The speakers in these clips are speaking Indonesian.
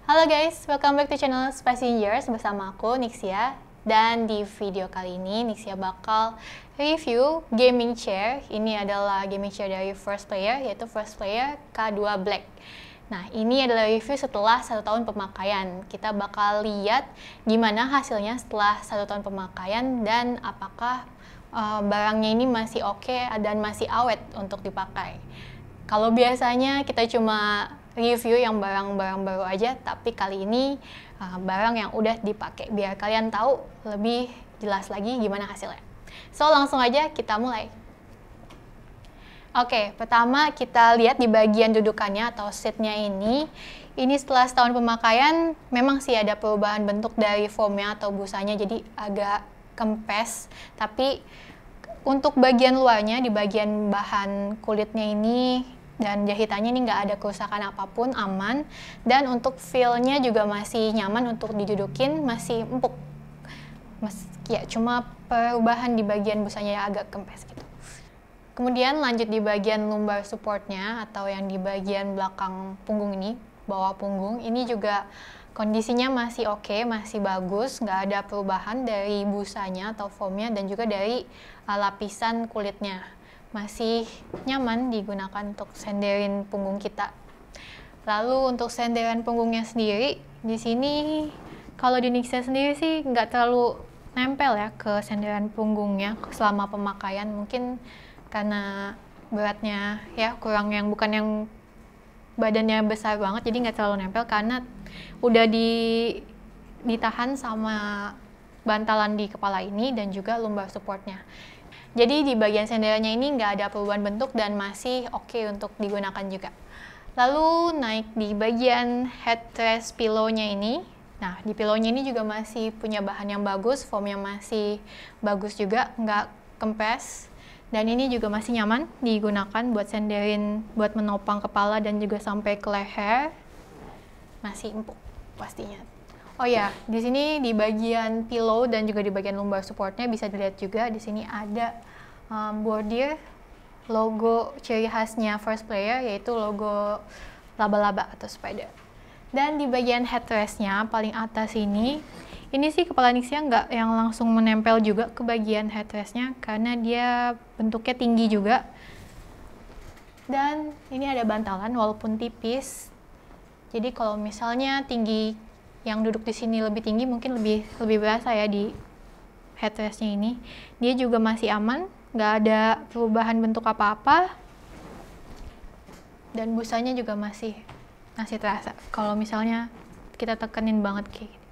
Halo guys, welcome back to channel Passengers bersama aku Nixia. Dan di video kali ini Nixia bakal review gaming chair. Ini adalah gaming chair dari First Player, yaitu First Player K2 Black. Nah, ini adalah review setelah 1 tahun pemakaian. Kita bakal lihat gimana hasilnya setelah 1 tahun pemakaian dan apakah barangnya ini masih oke dan masih awet untuk dipakai. Kalau biasanya kita cuma review yang barang-barang baru aja, tapi kali ini barang yang udah dipakai biar kalian tahu lebih jelas lagi gimana hasilnya. So, langsung aja kita mulai. Oke, pertama kita lihat di bagian dudukannya atau seatnya ini. Ini setelah setahun pemakaian, memang sih ada perubahan bentuk dari foamnya atau busanya, jadi agak kempes. Tapi untuk bagian luarnya, di bagian bahan kulitnya ini dan jahitannya ini nggak ada kerusakan apapun, aman. Dan untuk feel-nya juga masih nyaman untuk didudukin, masih empuk. Ya, cuma perubahan di bagian busanya yang agak kempes gitu. Kemudian lanjut di bagian lumbar supportnya atau yang di bagian belakang punggung ini, bawah punggung, ini juga kondisinya masih oke, masih bagus, nggak ada perubahan dari busanya atau foamnya dan juga dari lapisan kulitnya. Masih nyaman digunakan untuk senderin punggung kita. Lalu untuk senderan punggungnya sendiri, di sini kalau di Nixia sendiri sih nggak terlalu nempel ya ke senderan punggungnya selama pemakaian. Mungkin karena beratnya ya kurang, yang bukan yang badannya besar banget, jadi nggak terlalu nempel karena udah ditahan sama bantalan di kepala ini dan juga lumbar supportnya. Jadi di bagian senderannya ini nggak ada perubahan bentuk dan masih oke untuk digunakan juga. Lalu naik di bagian headrest pillow-nya ini. Nah, di pillow-nya ini juga masih punya bahan yang bagus, foam-nya masih bagus juga, nggak kempes. Dan ini juga masih nyaman digunakan buat senderin, buat menopang kepala dan juga sampai ke leher. Masih empuk pastinya. Oh ya, di sini di bagian pillow dan juga di bagian lumbar supportnya bisa dilihat juga di sini ada bordir logo ciri khasnya First Player, yaitu logo laba-laba atau spider. Dan di bagian headrestnya paling atas ini sih kepala Nixia nggak yang langsung menempel juga ke bagian headrestnya karena dia bentuknya tinggi juga. Dan ini ada bantalan walaupun tipis. Jadi kalau misalnya tinggi yang duduk di sini lebih tinggi, mungkin lebih berasa ya di headrestnya ini. Dia juga masih aman, nggak ada perubahan bentuk apa-apa. Dan busanya juga masih terasa. Kalau misalnya kita tekenin banget kayak gini.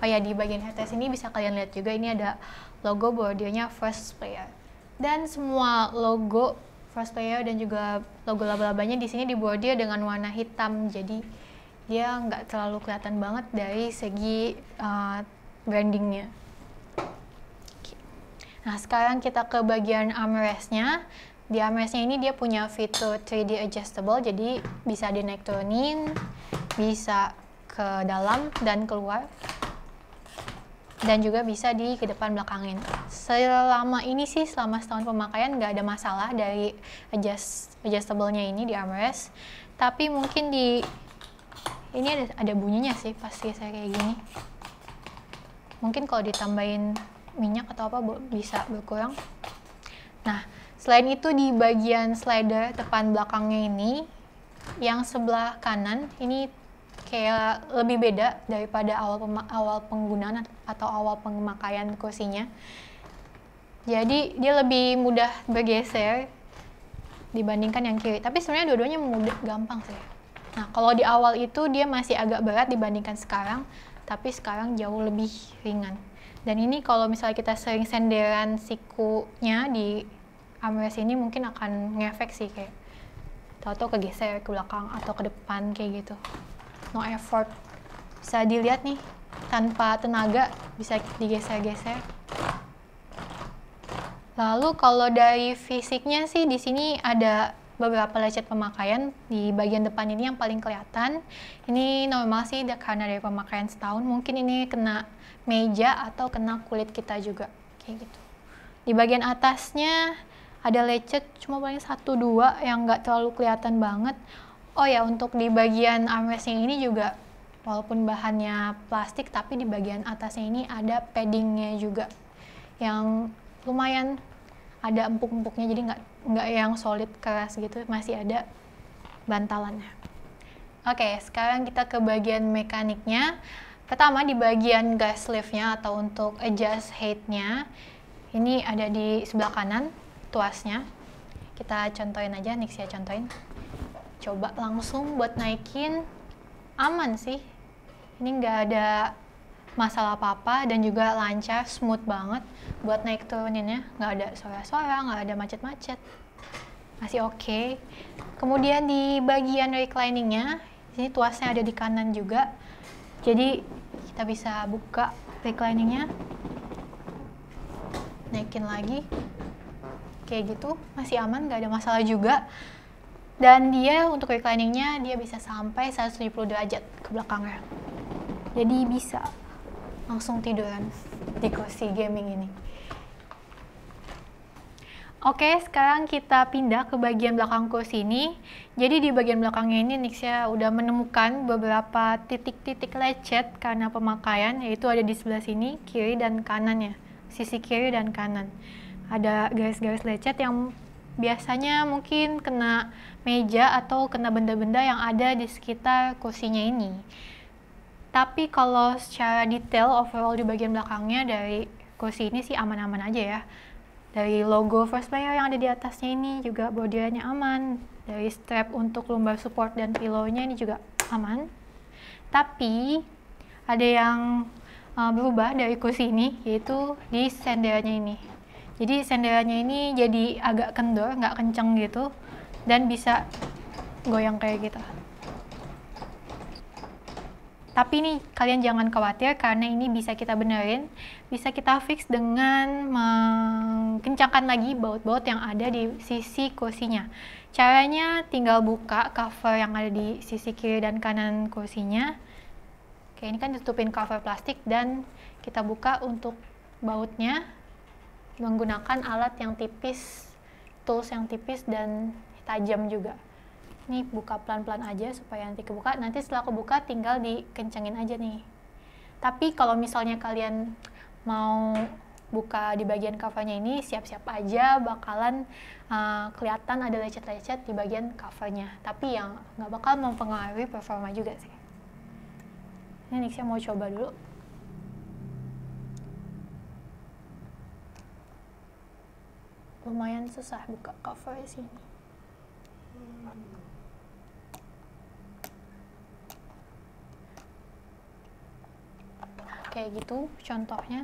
Oh ya, di bagian headrest ini bisa kalian lihat juga ini ada logo bordirnya First Player. Dan semua logo First Player dan juga logo laba-labanya di sini dibordir dengan warna hitam. Jadi dia nggak terlalu kelihatan banget dari segi brandingnya. Nah, sekarang kita ke bagian armrestnya. Di armrestnya ini dia punya fitur 3D adjustable, jadi bisa dinaik turunin, bisa ke dalam dan keluar, dan juga bisa di ke depan belakangin. Selama ini sih, selama setahun pemakaian nggak ada masalah dari adjustable-nya ini di armrest. Tapi mungkin ini ada bunyinya sih pas saya kayak gini. Mungkin kalau ditambahin minyak atau apa bisa berkurang. Nah, selain itu di bagian slider depan belakangnya ini, yang sebelah kanan ini kayak lebih beda daripada awal penggunaan atau awal pemakaian kursinya. Jadi dia lebih mudah bergeser dibandingkan yang kiri. Tapi sebenarnya dua-duanya gampang sih. Nah, kalau di awal itu dia masih agak berat dibandingkan sekarang, tapi sekarang jauh lebih ringan. Dan ini kalau misalnya kita sering senderan sikunya di armrest ini mungkin akan ngefek sih, kayak tahu-tahu kegeser ke belakang atau ke depan kayak gitu. No effort. Bisa dilihat nih, tanpa tenaga bisa digeser-geser. Lalu kalau dari fisiknya sih di sini ada beberapa lecet pemakaian di bagian depan ini yang paling kelihatan. Ini normal sih karena dari pemakaian setahun, mungkin ini kena meja atau kena kulit kita juga kayak gitu. Di bagian atasnya ada lecet cuma paling 1-2 yang nggak terlalu kelihatan banget. Oh ya, untuk di bagian armrestnya ini juga walaupun bahannya plastik, tapi di bagian atasnya ini ada paddingnya juga yang lumayan ada empuk-empuknya, jadi nggak yang solid keras gitu, masih ada bantalannya. Oke, sekarang kita ke bagian mekaniknya. Pertama di bagian gas sleeve-nya atau untuk adjust height-nya, ini ada di sebelah kanan tuasnya. Kita contohin aja, Nixia contohin. Coba langsung buat naikin, aman sih. Ini nggak ada masalah apa-apa dan juga lancar, smooth banget buat naik turuninnya, nggak ada suara-suara, nggak ada macet-macet, masih oke. Kemudian di bagian recliningnya, ini tuasnya ada di kanan juga, jadi kita bisa buka recliningnya, naikin lagi, kayak gitu, masih aman, nggak ada masalah juga. Dan dia untuk recliningnya dia bisa sampai 170 derajat ke belakangnya, jadi bisa langsung tiduran di kursi gaming ini. Oke, sekarang kita pindah ke bagian belakang kursi ini. Jadi di bagian belakangnya ini Nixia udah menemukan beberapa titik-titik lecet karena pemakaian, yaitu ada di sebelah sini, kiri dan kanannya, sisi kiri dan kanan. Ada garis-garis lecet yang biasanya mungkin kena meja atau kena benda-benda yang ada di sekitar kursinya ini. Tapi kalau secara detail overall di bagian belakangnya dari kursi ini sih aman-aman aja ya. Dari logo First Player yang ada di atasnya ini juga bordirannya aman. Dari strap untuk lumbar support dan pillow-nya ini juga aman. Tapi ada yang berubah dari kursi ini, yaitu di senderannya ini. Jadi senderannya ini jadi agak kendor, nggak kenceng gitu, dan bisa goyang kayak gitu. Tapi nih, kalian jangan khawatir karena ini bisa kita benerin, bisa kita fix dengan mengencangkan lagi baut-baut yang ada di sisi kursinya. Caranya tinggal buka cover yang ada di sisi kiri dan kanan kursinya. Oke, ini kan ditutupin cover plastik dan kita buka untuk bautnya menggunakan alat yang tipis, tools yang tipis dan tajam juga. Ini buka pelan-pelan aja supaya nanti kebuka. Nanti setelah kebuka tinggal dikencengin aja nih. Tapi kalau misalnya kalian mau buka di bagian covernya ini, siap-siap aja bakalan kelihatan ada lecet-lecet di bagian covernya. Tapi yang nggak bakal mempengaruhi performa juga sih. Ini Nixia mau coba dulu. Lumayan susah buka cover di sini. Kayak gitu contohnya.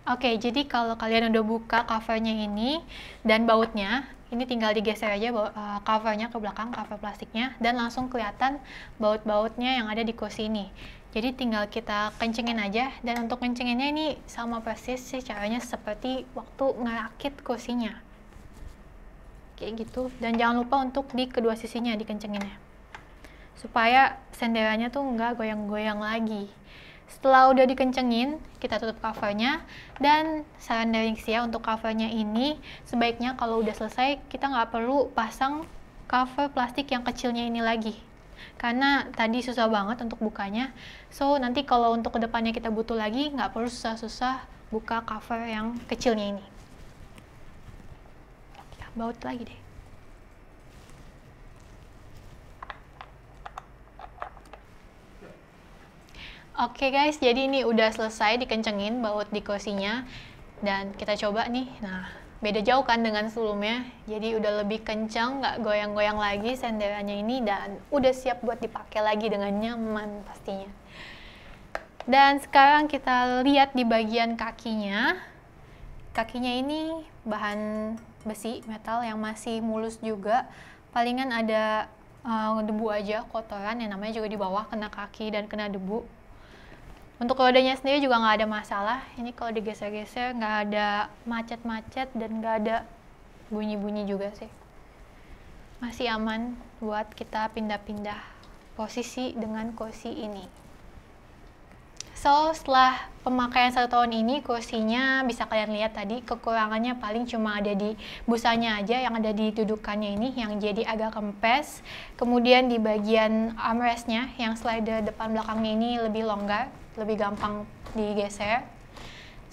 Oke, jadi kalau kalian udah buka covernya ini dan bautnya, ini tinggal digeser aja covernya ke belakang, cover plastiknya, dan langsung kelihatan baut-bautnya yang ada di kursi ini. Jadi tinggal kita kencengin aja, dan untuk kencenginnya ini sama persis sih caranya seperti waktu ngerakit kursinya. Kayak gitu, dan jangan lupa untuk di kedua sisinya dikencenginnya. Supaya senderannya tuh nggak goyang-goyang lagi. Setelah udah dikencengin, kita tutup covernya, dan saran dari Nixia untuk covernya ini sebaiknya kalau udah selesai kita nggak perlu pasang cover plastik yang kecilnya ini lagi, karena tadi susah banget untuk bukanya. So nanti kalau untuk kedepannya kita butuh lagi, nggak perlu susah-susah buka cover yang kecilnya ini. Ya, baut lagi deh. Oke guys, jadi ini udah selesai dikencengin baut di kursinya, dan kita coba nih. Nah, beda jauh kan dengan sebelumnya, jadi udah lebih kenceng, nggak goyang-goyang lagi senderannya ini, dan udah siap buat dipakai lagi dengan nyaman pastinya. Dan sekarang kita lihat di bagian kakinya. Kakinya ini bahan besi metal yang masih mulus juga, palingan ada debu aja, kotoran yang namanya juga di bawah kena kaki dan kena debu. Untuk rodanya sendiri juga nggak ada masalah. Ini kalau digeser-geser nggak ada macet-macet dan nggak ada bunyi-bunyi juga sih. Masih aman buat kita pindah-pindah posisi dengan kursi ini. So, setelah pemakaian 1 tahun ini, kursinya bisa kalian lihat tadi, kekurangannya paling cuma ada di busanya aja, yang ada di dudukannya ini, yang jadi agak kempes. Kemudian di bagian armrestnya, yang slider depan belakangnya ini lebih longgar, lebih gampang digeser.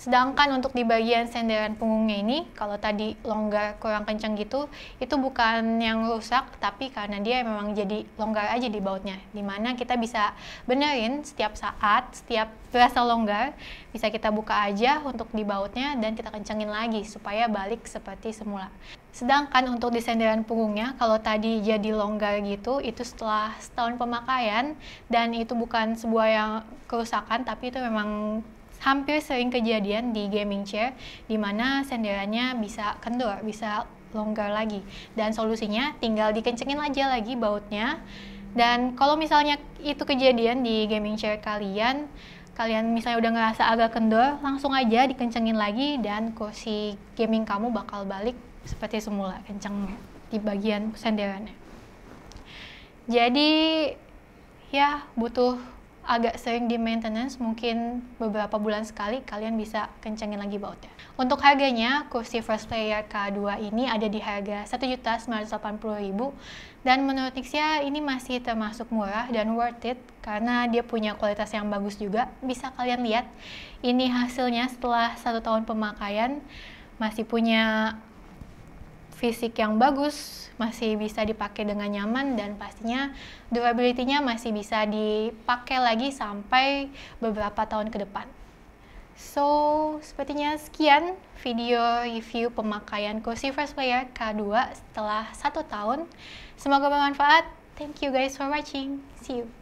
Sedangkan untuk di bagian senderan punggungnya ini, kalau tadi longgar kurang kencang gitu, itu bukan yang rusak, tapi karena dia memang jadi longgar aja di bautnya. Dimana kita bisa benerin setiap saat, setiap berasa longgar, bisa kita buka aja untuk di bautnya dan kita kencengin lagi supaya balik seperti semula. Sedangkan untuk di senderan punggungnya, kalau tadi jadi longgar gitu, itu setelah setahun pemakaian, dan itu bukan sebuah yang kerusakan, tapi itu memang hampir sering kejadian di gaming chair, di mana senderannya bisa kendor, bisa longgar lagi. Dan solusinya tinggal dikencengin aja lagi bautnya. Dan kalau misalnya itu kejadian di gaming chair kalian misalnya udah ngerasa agak kendor, langsung aja dikencengin lagi dan kursi gaming kamu bakal balik seperti semula, kenceng di bagian senderannya. Jadi ya butuh agak sering di maintenance, mungkin beberapa bulan sekali kalian bisa kencengin lagi bautnya. Untuk harganya, kursi First Player K2 ini ada di harga Rp1.980.000, dan menurut Nixia ini masih termasuk murah dan worth it karena dia punya kualitas yang bagus juga. Bisa kalian lihat ini hasilnya setelah 1 tahun pemakaian, masih punya fisik yang bagus, masih bisa dipakai dengan nyaman, dan pastinya durability-nya masih bisa dipakai lagi sampai beberapa tahun ke depan. So, sepertinya sekian video review pemakaian kursi First Player K2 setelah 1 tahun. Semoga bermanfaat. Thank you guys for watching. See you.